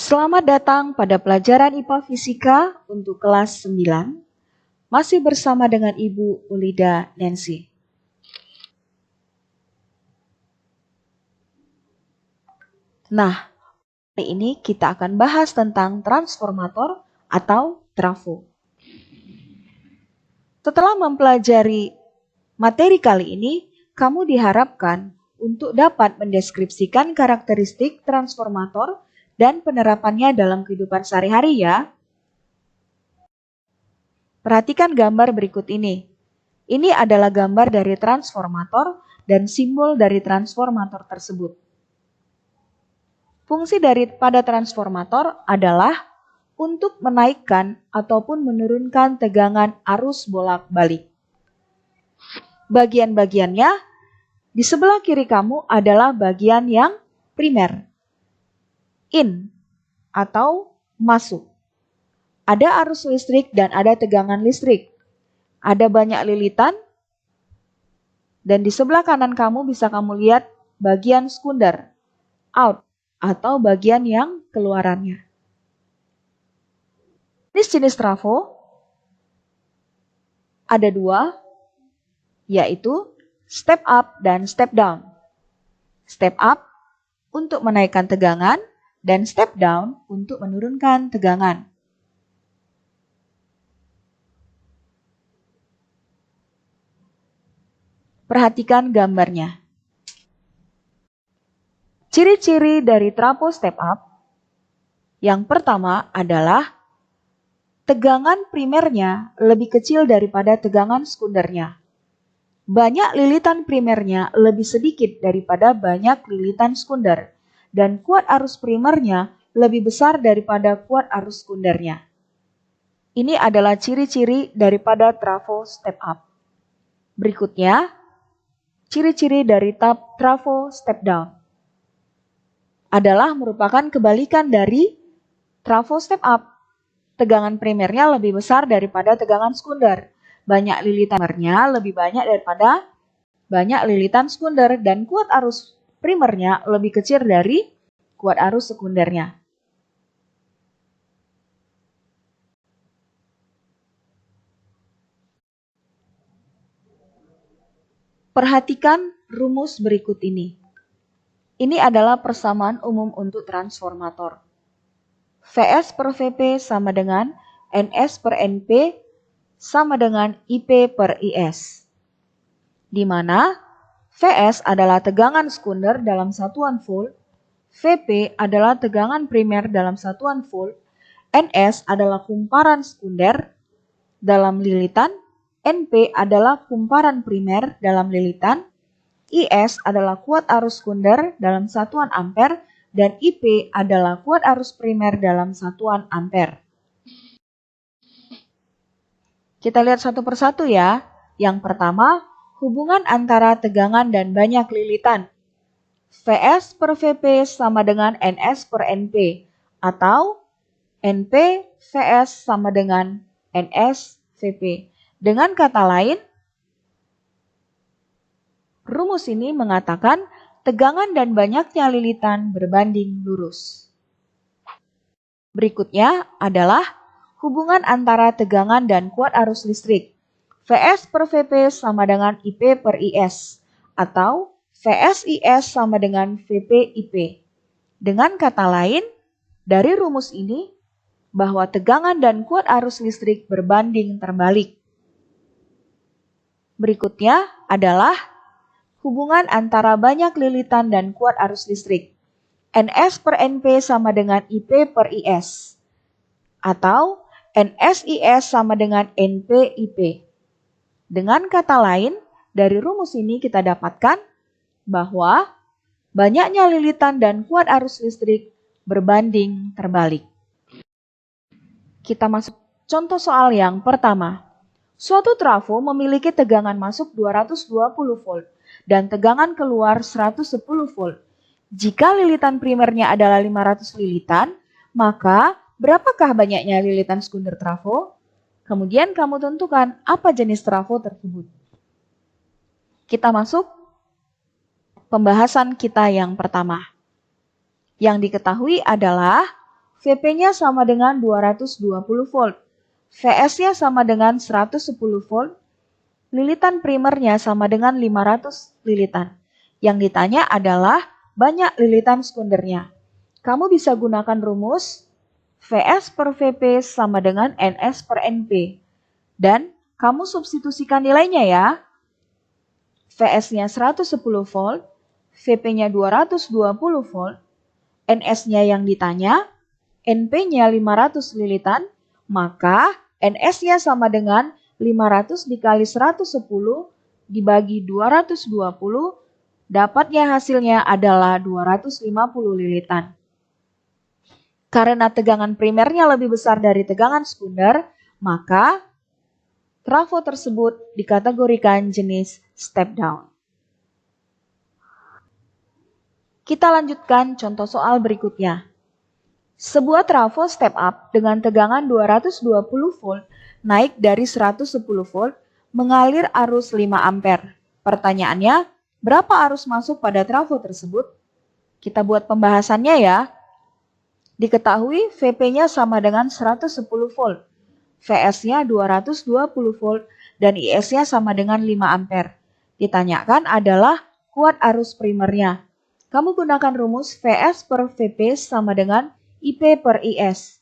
Selamat datang pada pelajaran IPA Fisika untuk kelas 9. Masih bersama dengan Ibu Ulida Nancy. Nah, hari ini kita akan bahas tentang transformator atau trafo. Setelah mempelajari materi kali ini, kamu diharapkan untuk dapat mendeskripsikan karakteristik transformator dan penerapannya dalam kehidupan sehari-hari ya. Perhatikan gambar berikut ini. Ini adalah gambar dari transformator dan simbol dari transformator tersebut. Fungsi daripada transformator adalah untuk menaikkan ataupun menurunkan tegangan arus bolak-balik. Bagian-bagiannya di sebelah kiri kamu adalah bagian yang primer. In atau masuk. Ada arus listrik dan ada tegangan listrik. Ada banyak lilitan. Dan di sebelah kanan kamu bisa kamu lihat bagian sekunder, out, atau bagian yang keluarannya. Jenis trafo ada dua, yaitu step up dan step down. Step up untuk menaikkan tegangan dan step down untuk menurunkan tegangan. Perhatikan gambarnya. Ciri-ciri dari trafo step up yang pertama adalah tegangan primernya lebih kecil daripada tegangan sekundernya. Banyak lilitan primernya lebih sedikit daripada banyak lilitan sekunder, dan kuat arus primernya lebih besar daripada kuat arus sekundernya. Ini adalah ciri-ciri daripada trafo step up. Berikutnya, ciri-ciri dari trafo step down adalah merupakan kebalikan dari trafo step up. Tegangan primernya lebih besar daripada tegangan sekunder. Banyak lilitan primernya lebih banyak daripada banyak lilitan sekunder, dan kuat arus primernya lebih kecil dari kuat arus sekundernya. Perhatikan rumus berikut ini. Ini adalah persamaan umum untuk transformator. Vs per Vp sama dengan Ns per Np sama dengan Ip per Is. Di mana Vs adalah tegangan sekunder dalam satuan volt, Vp adalah tegangan primer dalam satuan volt, Ns adalah kumparan sekunder dalam lilitan, Np adalah kumparan primer dalam lilitan, Is adalah kuat arus sekunder dalam satuan ampere, dan Ip adalah kuat arus primer dalam satuan ampere. Kita lihat satu persatu ya. Yang pertama, hubungan antara tegangan dan banyak lilitan. Vs per Vp sama dengan Ns per Np, atau Np Vs sama dengan Ns Vp. Dengan kata lain, rumus ini mengatakan tegangan dan banyaknya lilitan berbanding lurus. Berikutnya adalah hubungan antara tegangan dan kuat arus listrik. Vs per Vp sama dengan Ip per Is, atau Vs Is sama dengan Vp Ip. Dengan kata lain, dari rumus ini, bahwa tegangan dan kuat arus listrik berbanding terbalik. Berikutnya adalah hubungan antara banyak lilitan dan kuat arus listrik. Ns per Np sama dengan Ip per Is, atau Ns Is sama dengan Np Ip. Dengan kata lain, dari rumus ini kita dapatkan bahwa banyaknya lilitan dan kuat arus listrik berbanding terbalik. Kita masuk contoh soal yang pertama. Suatu trafo memiliki tegangan masuk 220 volt dan tegangan keluar 110 volt. Jika lilitan primernya adalah 500 lilitan, maka berapakah banyaknya lilitan sekunder trafo? Kemudian kamu tentukan apa jenis trafo tersebut. Kita masuk pembahasan kita yang pertama. Yang diketahui adalah VP-nya sama dengan 220 volt. VS-nya sama dengan 110 volt. Lilitan primernya sama dengan 500 lilitan. Yang ditanya adalah banyak lilitan sekundernya. Kamu bisa gunakan rumus VS per VP sama dengan NS per NP. Dan kamu substitusikan nilainya ya. VS-nya 110 volt, VP-nya 220 volt, NS-nya yang ditanya, NP-nya 500 lilitan, maka NS-nya sama dengan 500 dikali 110 dibagi 220, dapatnya hasilnya adalah 250 lilitan. Karena tegangan primernya lebih besar dari tegangan sekunder, maka trafo tersebut dikategorikan jenis step down. Kita lanjutkan contoh soal berikutnya. Sebuah trafo step up dengan tegangan 220 volt naik dari 110 volt mengalir arus 5 ampere. Pertanyaannya, berapa arus masuk pada trafo tersebut? Kita buat pembahasannya ya. Diketahui VP-nya sama dengan 110 volt, VS-nya 220 volt, dan IS-nya sama dengan 5 ampere. Ditanyakan adalah kuat arus primernya. Kamu gunakan rumus VS per VP sama dengan IP per IS.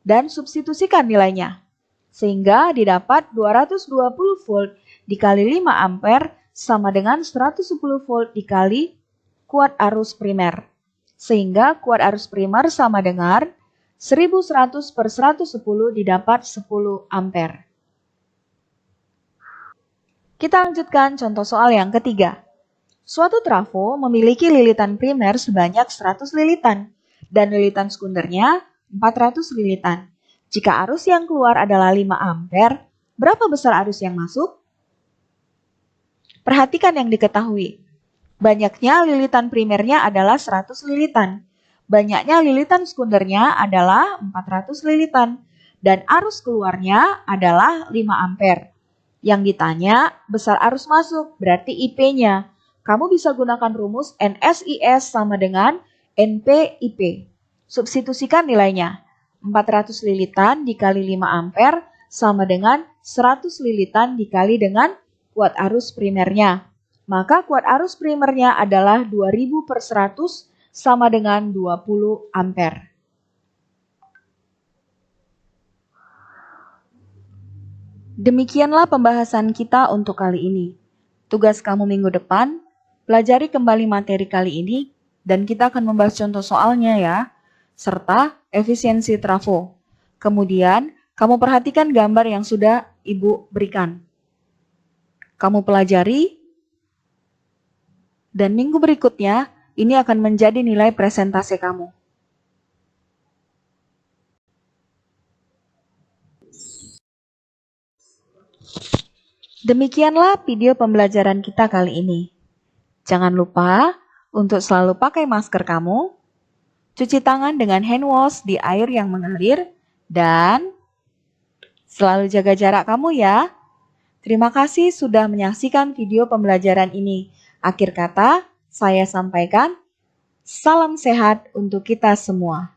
Dan substitusikan nilainya. Sehingga didapat 220 volt dikali 5 ampere sama dengan 110 volt dikali kuat arus primer. Sehingga kuat arus primer sama dengan 1100 per 110 didapat 10 ampere. Kita lanjutkan contoh soal yang ketiga. Suatu trafo memiliki lilitan primer sebanyak 100 lilitan dan lilitan sekundernya 400 lilitan. Jika arus yang keluar adalah 5 ampere, berapa besar arus yang masuk? Perhatikan yang diketahui. Banyaknya lilitan primernya adalah 100 lilitan. Banyaknya lilitan sekundernya adalah 400 lilitan. Dan arus keluarnya adalah 5 ampere. Yang ditanya besar arus masuk, berarti IP-nya. Kamu bisa gunakan rumus NSIS sama dengan NPIP. Substitusikan nilainya. 400 lilitan dikali 5 ampere sama dengan 100 lilitan dikali dengan kuat arus primernya. Maka kuat arus primernya adalah 2000 per 100 sama dengan 20 ampere. Demikianlah pembahasan kita untuk kali ini. Tugas kamu minggu depan, pelajari kembali materi kali ini dan kita akan membahas contoh soalnya ya, serta efisiensi trafo. Kemudian, kamu perhatikan gambar yang sudah Ibu berikan. Kamu pelajari, dan minggu berikutnya ini akan menjadi nilai presentasi kamu. Demikianlah video pembelajaran kita kali ini. Jangan lupa untuk selalu pakai masker kamu, cuci tangan dengan hand wash di air yang mengalir, dan selalu jaga jarak kamu ya. Terima kasih sudah menyaksikan video pembelajaran ini. Akhir kata, saya sampaikan, salam sehat untuk kita semua.